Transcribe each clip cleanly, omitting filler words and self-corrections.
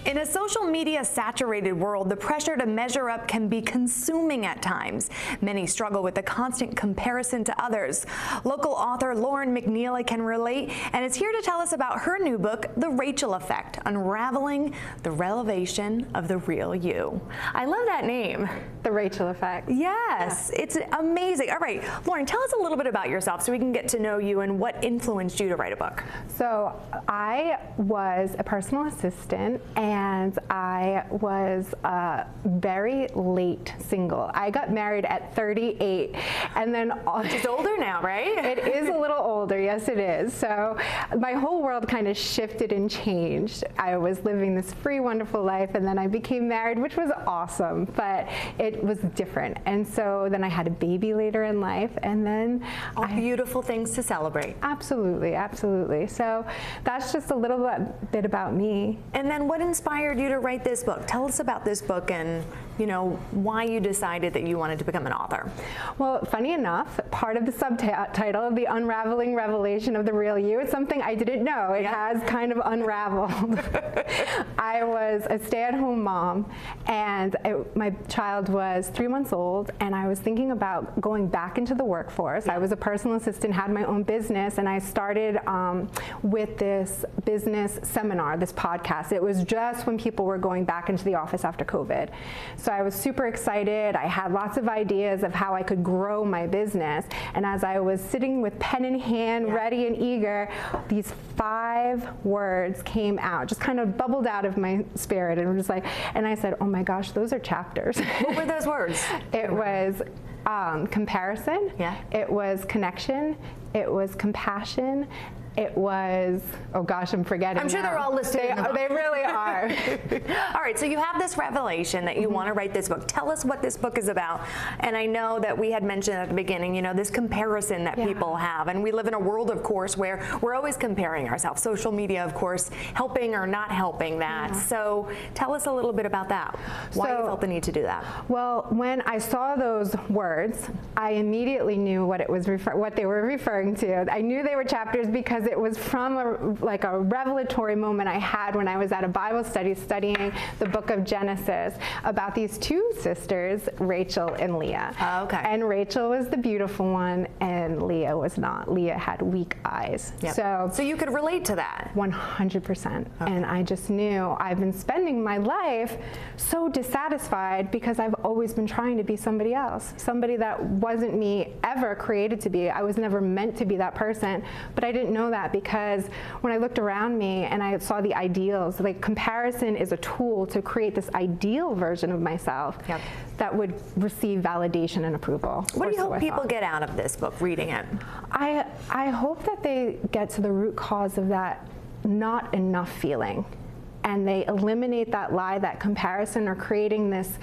In a social media saturated world, the pressure to measure up can be consuming at times. Many struggle with the constant comparison to others. Local author Lauren McNeely can relate and is here to tell us about her new book, The Rachel Effect: Unraveling the Revelation of the Real You. I love that name. The Rachel Effect. Yes, yeah. It's amazing. All right, Lauren, tell us a little bit about yourself so we can get to know you and what influenced you to write a book. So I was a personal assistant and I was very late single. I got married at 38 and then it's older now, right? It is a little older, yes it is. So my whole world kind of shifted and changed. I was living this free, wonderful life and then I became married, which was awesome, but it was different. And so then I had a baby later in life and then all beautiful things to celebrate. Absolutely, absolutely. So that's just a little bit about me. And then what inspired you to write this book? Tell us about this book and, you know, why you decided that you wanted to become an author. Well, funny enough, part of the subtitle, The Unraveling Revelation of the Real You, is something I didn't know. It has kind of unraveled. I was a stay-at-home mom and my child was 3 months old and I was thinking about going back into the workforce. I was a personal assistant, had my own business, and I started with this business seminar, this podcast. It was just when people were going back into the office after COVID. So I was super excited. I had lots of ideas of how I could grow my business. And as I was sitting with pen in hand, ready and eager, these 5 words came out, just kind of bubbled out of my spirit. And just like, and I said, oh my gosh, those are chapters. What were those words? It was comparison. Yeah. It was connection. It was compassion. It was, oh gosh, I'm forgetting. I'm sure now. They're all listed in the book. They really are. All right, so you have this revelation that you want to write this book. Tell us what this book is about. And I know that we had mentioned at the beginning, you know, this comparison that people have. And we live in a world, of course, where we're always comparing ourselves. Social media, of course, helping or not helping that. So tell us a little bit about that. Why you felt the need to do that. Well, when I saw those words, I immediately knew what they were referring to. I knew they were chapters because it was from a revelatory moment I had when I was at a Bible study studying the book of Genesis about these 2 sisters, Rachel and Leah. Oh, okay. And Rachel was the beautiful one and Leah was not. Leah had weak eyes. Yep. So you could relate to that? 100%. Okay. And I just knew I've been spending my life so dissatisfied because I've always been trying to be somebody else, somebody that wasn't me ever created to be. I was never meant to be that person, but I didn't know that because when I looked around me and I saw the ideals, like comparison is a tool to create this ideal version of myself that would receive validation and approval. What do you hope people get out of this book, reading it? I hope that they get to the root cause of that not enough feeling and they eliminate that lie, that comparison, or creating this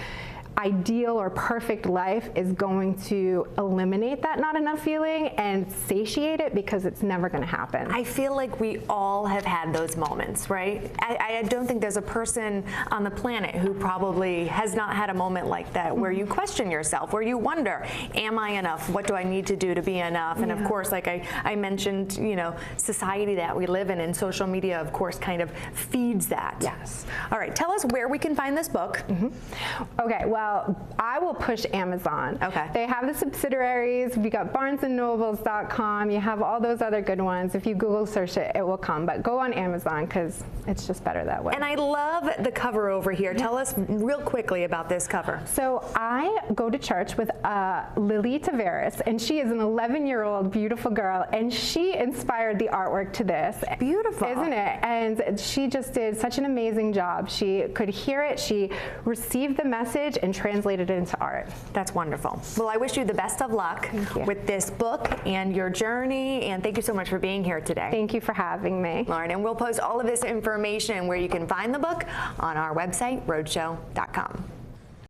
ideal or perfect life is going to eliminate that not enough feeling and satiate it, because it's never going to happen. I feel like we all have had those moments, right? I don't think there's a person on the planet who probably has not had a moment like that where you question yourself, where you wonder, am I enough? What do I need to do to be enough? And of course, like I mentioned, you know, society that we live in and social media, of course, kind of feeds that. Yes. All right, tell us where we can find this book. Okay, well, I will push Amazon. Okay. They have the subsidiaries. We got barnesandnobles.com. You have all those other good ones. If you Google search it, it will come. But go on Amazon because it's just better that way. And I love the cover over here. Tell us real quickly about this cover. So I go to church with Lily Tavares, and she is an 11-year-old beautiful girl, and she inspired the artwork to this. Beautiful. Isn't it? And she just did such an amazing job. She could hear it. She received the message and translated it into art. That's wonderful. Well, I wish you the best of luck with this book and your journey, and thank you so much for being here today. Thank you for having me, Lauren. And we'll post all of this information where you can find the book on our website, roadshow.com.